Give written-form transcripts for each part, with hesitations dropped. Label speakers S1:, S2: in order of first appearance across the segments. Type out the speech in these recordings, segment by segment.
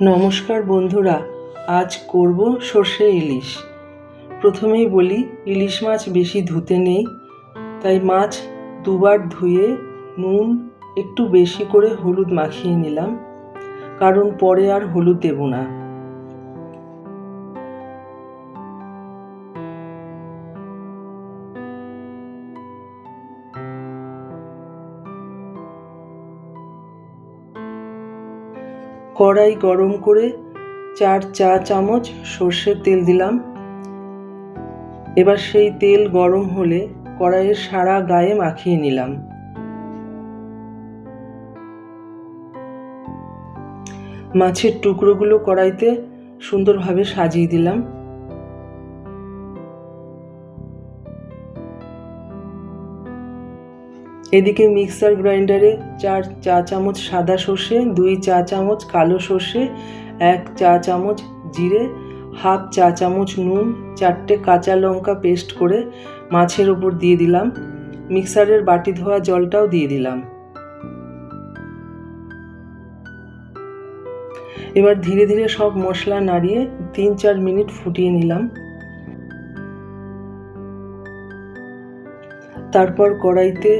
S1: নমস্কার বন্ধুরা, আজ করব সর্ষে ইলিশ। প্রথমেই বলি, ইলিশ মাছ বেশি ধুতে নেই, তাই মাছ দুবার ধুয়ে নুন একটু বেশি করে হলুদ মাখিয়ে নিলাম, কারণ পরে আর হলুদ দেব না। কড়াই গরম করে 4 চা চামচ সর্ষের তেল দিলাম। এবার সেই তেল গরম হলে কড়াইয়ের সারা গায়ে মাখিয়ে নিলাম। মাছের টুকরোগুলো কড়াইতে সুন্দরভাবে সাজিয়ে দিলাম। এদিকে মিক্সার গ্রাইন্ডারে 4 চা চামচ সাদা সর্ষে, 2 চা চামচ কালো সর্ষে, 1 চা চামচ জিরে, হাফ চা চামচ নুন, 4টে কাঁচা লঙ্কা পেস্ট করে মাছের ওপর দিয়ে দিলাম। মিক্সারের বাটি ধোয়া জলটাও দিয়ে দিলাম। এবার ধীরে ধীরে সব মশলা নাড়িয়ে 3-4 মিনিট ফুটিয়ে নিলাম। তারপর কড়াইতে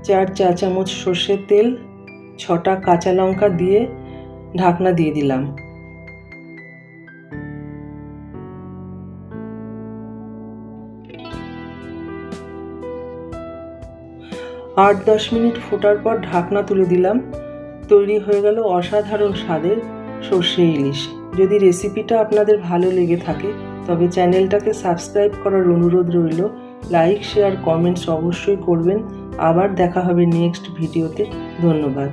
S1: 4 চা চামচ সর্ষের তেল, 6টা কাঁচা লঙ্কা দিয়ে ঢাকনা দিয়ে দিলাম। 8-10 মিনিট ফোটার পর ঢাকনা তুলে দিলাম। তৈরি হয়ে গেল অসাধারণ স্বাদের সর্ষে ইলিশ। যদি রেসিপিটা আপনাদের ভালো লেগে থাকে তবে চ্যানেলটাকে সাবস্ক্রাইব করার অনুরোধ রইল। লাইক, শেয়ার, কমেন্টস অবশ্যই করবেন। আবার দেখা হবে নেক্সট ভিডিওতে। ধন্যবাদ।